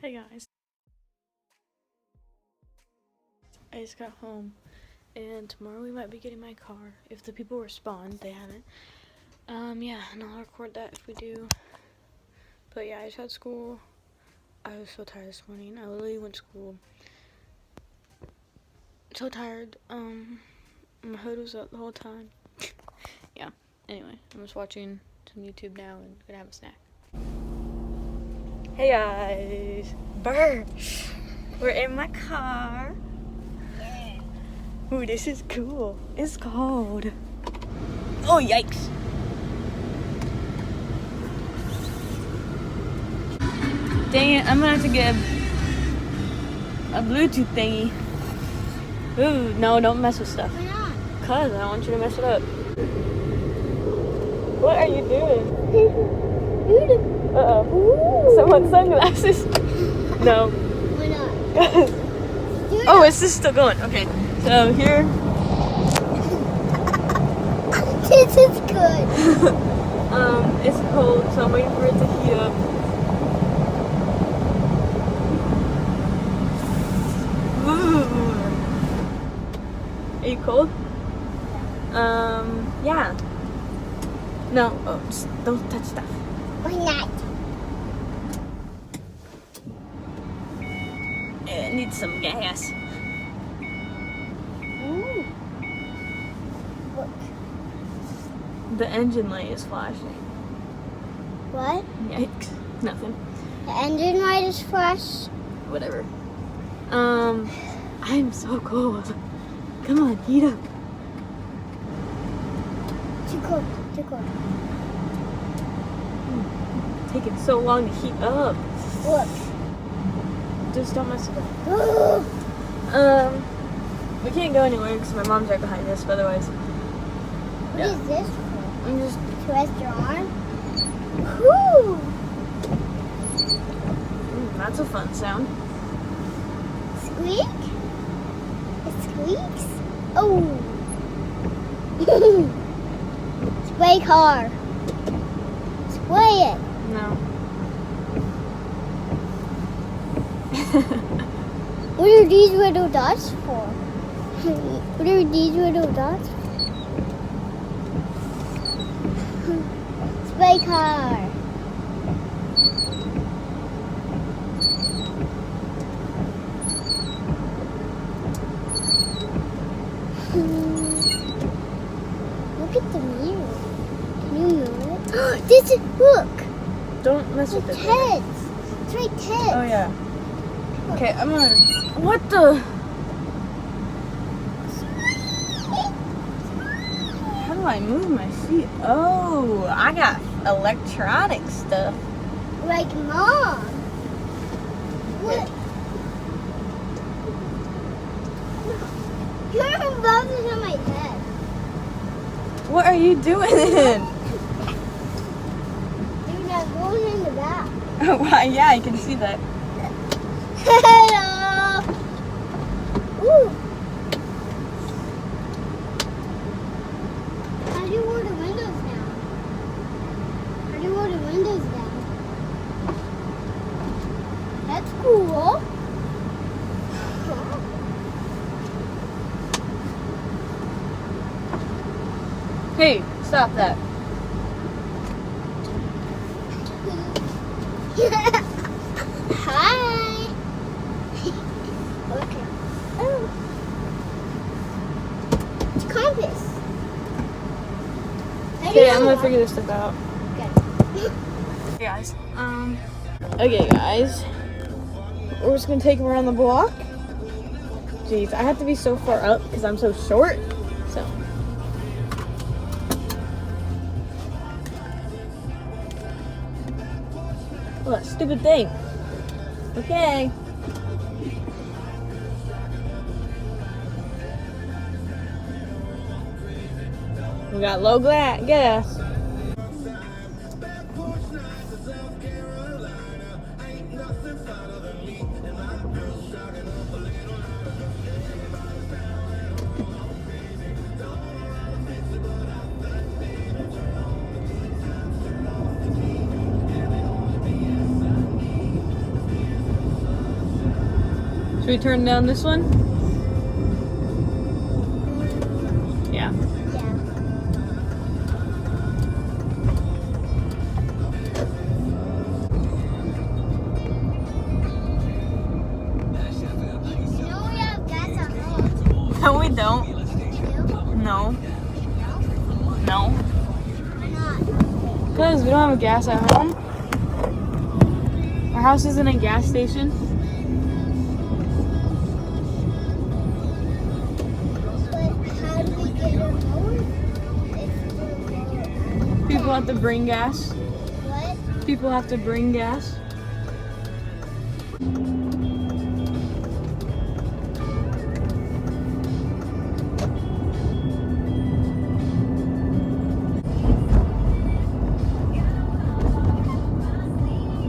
Hey guys, I just got home and tomorrow we might be getting my car if the people respond. They haven't. Yeah, and I'll record that if we do. But yeah, I just had school. I was so tired this morning. I literally went to school so tired. My hood was up the whole time. Yeah, anyway, I'm just watching some YouTube now and gonna have a snack. Hey guys, Burr, we're in my car. Ooh, this is cool. It's cold. Oh, yikes. Dang it, I'm gonna have to get a Bluetooth thingy. Ooh, no, don't mess with stuff. Why not? Cause I don't want you to mess it up. What are you doing? Uh-oh. Someone's sunglasses. No. Why not? Oh, it's just still going. Okay, so here. This is good. It's cold, so I'm waiting for it to heat up. Ooh. Are you cold? Yeah. No, oh, just don't touch stuff. Why not? It needs some gas. Ooh. Look. The engine light is flashing. What? Yikes. Nothing. The engine light is flash. Whatever. I'm so cold. Come on, heat up. Too cold. Too cold. Taking so long to heat up. Look. Just don't mess with it. Ooh. We can't go anywhere because my mom's right behind us, but otherwise. What Yeah. is this for? I'm just. To rest your arm? Whoo! That's a fun sound. Squeak? It squeaks? Oh! Spray car. Spray it. No. What are these little dots for? What are these little dots for? Spray car. Look at the mirror. Can you move it? This is, look. Don't mess It's with it. heads. It's right heads. Oh yeah. Okay, I'm gonna. What the? How do I move my feet? Oh, I got electronic stuff. Like mom. What? Your bump is on my head. What are you doing? Dude, I'm going in the back. Oh, wow, yeah, I can see that. Hello. Ooh. How do you roll the windows down? How do you roll the windows down? That's cool. Hey, stop that. Hi. Okay. Oh. It's compass. Okay, I'm gonna figure this stuff out. Okay. Hey guys. Okay, guys. We're just gonna take him around the block. Jeez, I have to be so far up because I'm so short. So. What a stupid thing. Okay. We got low gas. Should we turn down this one? Yeah. No, we have gas at home. No, we don't. No. No. Why not? Because we don't have gas at home. Our house isn't a gas station. But how do we get it home? People have to bring gas. What? People have to bring gas.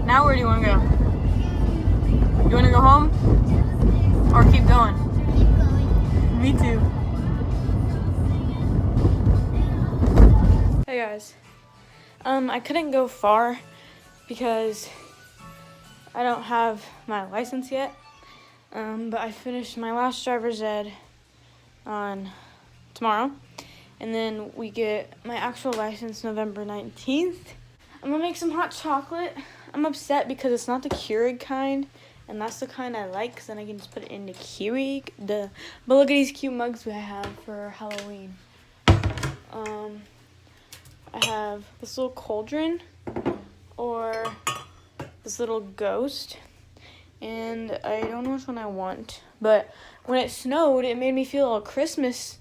Now where do you want to go? You want to go home? Or keep going? Keep going. Me too. Hey guys. I couldn't go far because I don't have my license yet. But I finished my last driver's ed on tomorrow. And then we get my actual license November 19th. I'm gonna make some hot chocolate. I'm upset because it's not the Keurig kind, and that's the kind I like, because then I can just put it in the Keurig. But look at these cute mugs I have for Halloween. I have this little cauldron, or this little ghost, and I don't know which one I want. But when it snowed, it made me feel all Christmas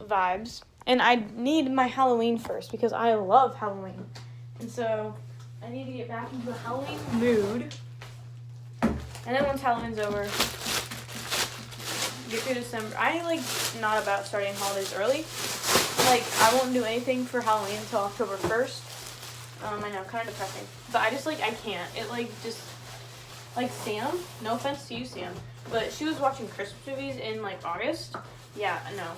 vibes, and I need my Halloween first because I love Halloween. And so I need to get back into a Halloween mood. And then once Halloween's over, get through December. I like not about starting holidays early. Like, I won't do anything for Halloween until October 1st. I know, kind of depressing. But I just, like, I can't. It, like, just, like, Sam, no offense to you, Sam, but she was watching Christmas movies in, like, August. Yeah, no.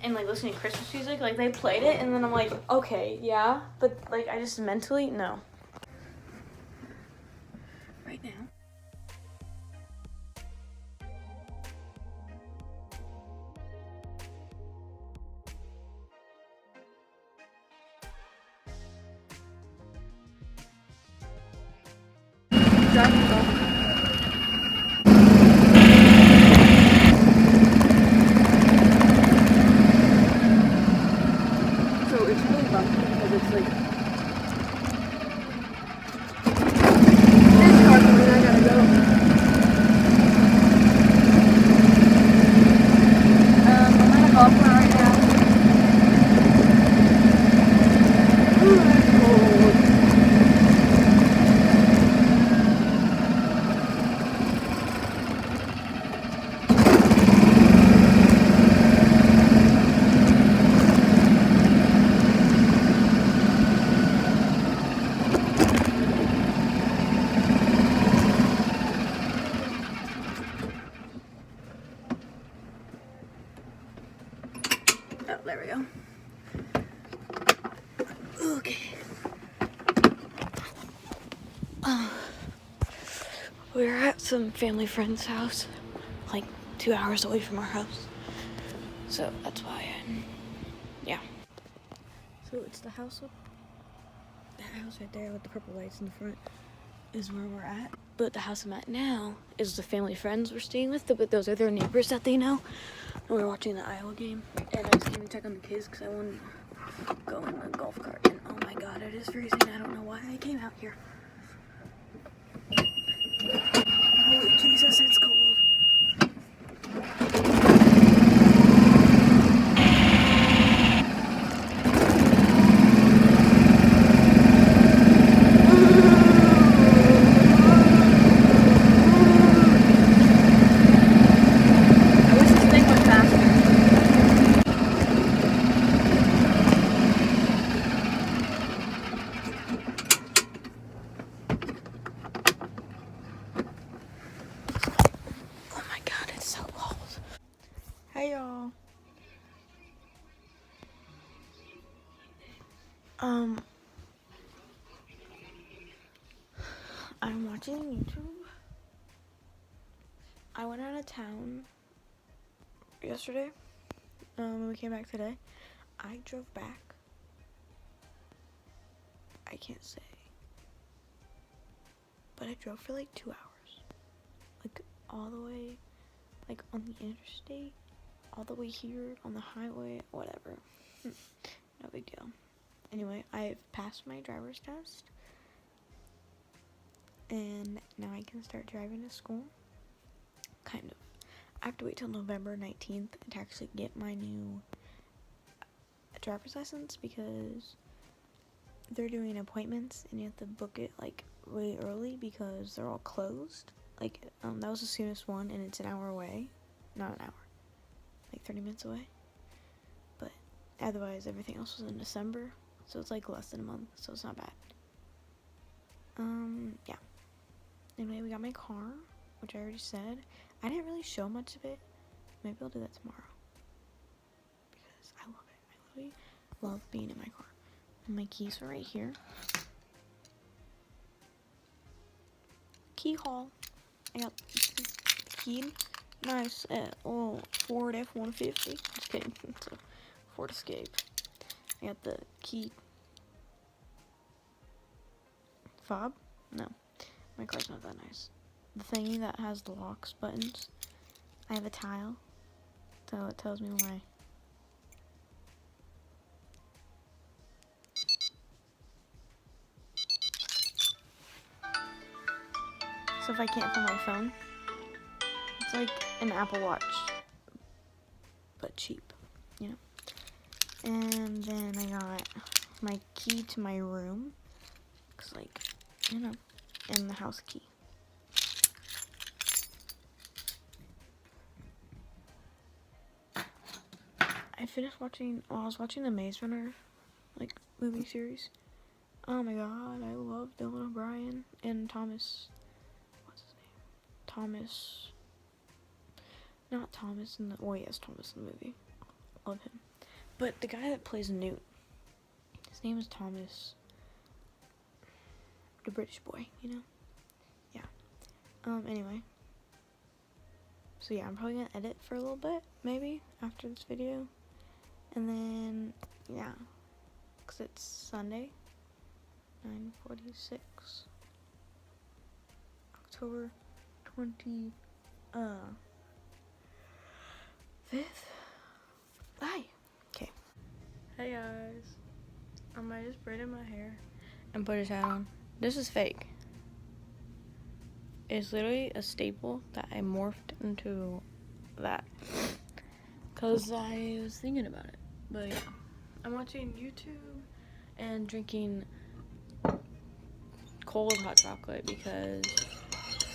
And, like, listening to Christmas music, like, they played it, and then I'm like, okay, yeah, but, like, I just mentally, no. Right now. Driving golf. So it's really bumpy because it's like this car coming, I gotta go. I'm at a golf cart right now. Ooh, it's cold. Oh, there we go. Okay. We're at some family friend's house, like 2 hours away from our house. So that's why yeah. So it's the house with that house right there with the purple lights in the front is where we're at. But the house I'm at now is the family friends we're staying with, but those are their neighbors that they know. And we're watching the Iowa game. And I just came to check on the kids because I wanted to go in the golf cart. And oh my god, it is freezing. I don't know why I came out here. Holy Jesus, it's cold. Hey y'all. I'm watching YouTube I went out of town yesterday. We came back today. I drove back. I can't say, but I drove for like 2 hours, like all the way, like on the interstate, all the way here on the highway, whatever. No big deal. Anyway, I've passed my driver's test, and now I can start driving to school. Kind of. I have to wait till November 19th to actually get my new driver's license, because they're doing appointments and you have to book it like way early because they're all closed. Like that was the soonest one, and it's an hour away. Not an hour, like 30 minutes away. But otherwise everything else was in December, so it's like less than a month, so it's not bad. Yeah. Anyway, we got my car, which I already said. I didn't really show much of it. Maybe I'll do that tomorrow, because I love it. I literally love being in my car. And my keys are right here. Key haul. I got keyed. Nice Ford F-150. Just kidding. It's a Ford Escape. I got the key fob. No, my car's not that nice. The thingy that has the locks buttons. I have a tile, so it tells me when so if I can't find my phone, it's like an Apple Watch, but cheap, you know. And then I got my key to my room, cause like, you know, and the house key. I finished watching, I was watching the Maze Runner, like, movie series. Oh my god, I love Dylan O'Brien and Thomas, what's his name? Thomas, not Thomas in the, oh yes, Thomas in the movie. Love him. But the guy that plays Newt, his name is Thomas, the British boy, you know? Yeah. Anyway. So yeah, I'm probably gonna edit for a little bit, maybe, after this video. And then, yeah, because it's Sunday, 9:46, October 25th. Hi. Okay. Hey guys. I just braided my hair and put his hat on. This is fake. It's literally a staple that I morphed into that, because I was thinking about it. But yeah, I'm watching YouTube and drinking cold hot chocolate, because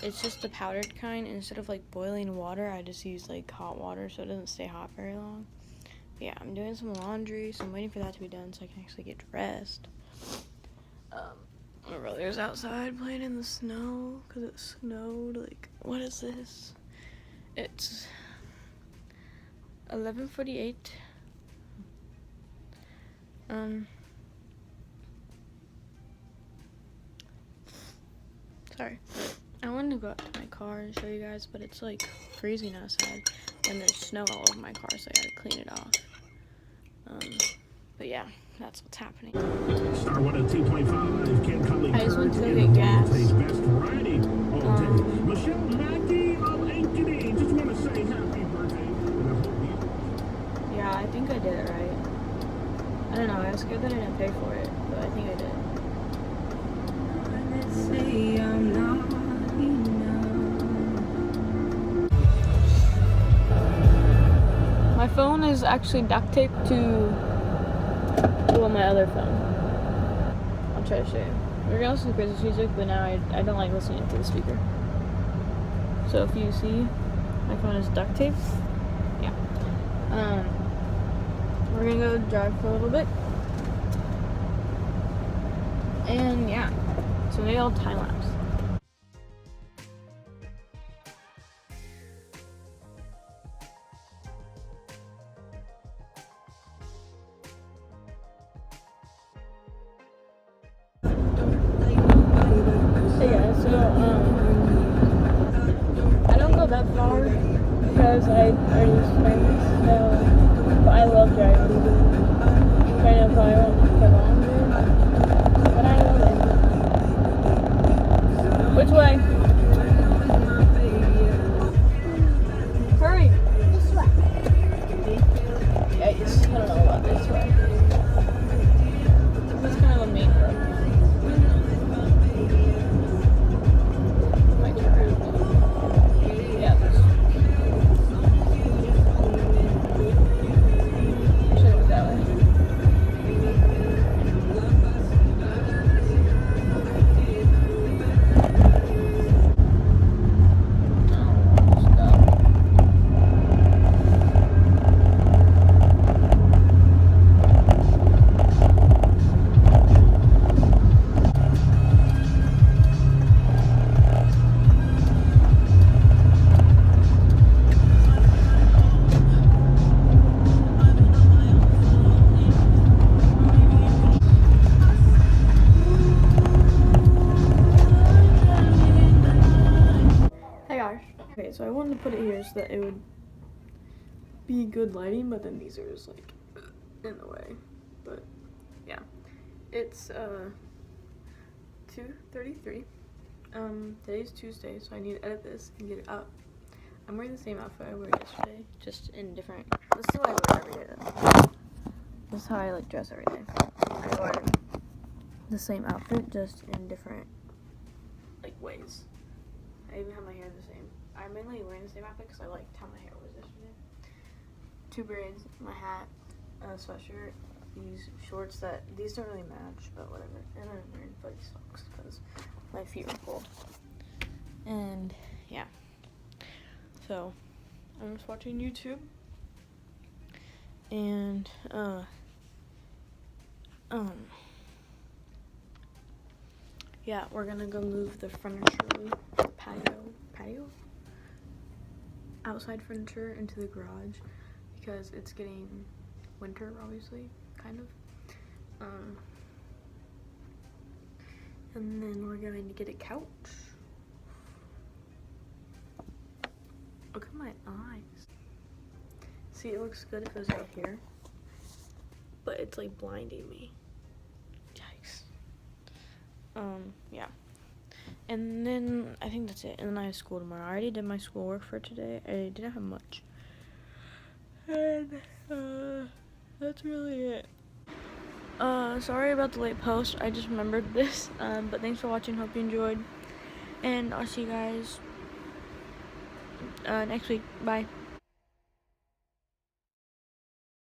it's just the powdered kind. Instead of like boiling water, I just use like hot water, so it doesn't stay hot very long. But yeah, I'm doing some laundry, so I'm waiting for that to be done so I can actually get dressed. My brother's outside playing in the snow because it snowed. Like, what is this? It's 11:48. Sorry. I wanted to go out to my car and show you guys, but it's like freezing outside and there's snow all over my car, so I gotta clean it off. But yeah, that's what's happening. Star 102.5, Ken Cully. I just went to go get gas. Best variety all day. Michelle Mackey of Ankeny. Just want to say happy birthday. And I hope you... Yeah, I think I did it right. I don't know, I was scared that I didn't pay for it, but I think I did. Let's say I'm not enough. My phone is actually duct taped to my other phone. I'll try to show you. We're gonna listen to Christmas music, but now I don't like listening to the speaker. So if you see, my phone is duct taped. Yeah. We're gonna go drive for a little bit. And yeah, so maybe I'll time lapse. So yeah, I don't go that far, because I already explained this, so, but I love driving. I know probably won't for longer, but I love it. Which way? Hurry! This way. Yikes, I don't know about this way. This is kind of a main road. Might turn around. Yeah, this. Should have went that way. Hey guys. Okay, so I wanted to put it here so that it would be good lighting, but then these are just like in the way. But yeah, it's 2:33. Today's Tuesday, so I need to edit this and get it up. I'm wearing the same outfit I wore yesterday, just in different. This is what I wear every day. This is how I like dress every day. I wear the same outfit, just in different like ways. I even have my hair the same. I'm mainly wearing the same outfit because I liked how my hair was yesterday. 2 braids, my hat, a sweatshirt, these shorts that, these don't really match, but whatever. And I'm wearing fuzzy socks because my feet are cold. And yeah. So, I'm just watching YouTube. And, yeah, we're gonna go move the furniture, patio, outside furniture into the garage because it's getting winter, obviously, kind of. And then we're going to get a couch. Look at my eyes. See, it looks good if it was right here, but it's like blinding me. Yikes. Yeah. And then I think that's it. And then I have school tomorrow. I already did my schoolwork for today. I didn't have much. And that's really it. Sorry about the late post. I just remembered this. But thanks for watching. Hope you enjoyed. And I'll see you guys next week. Bye.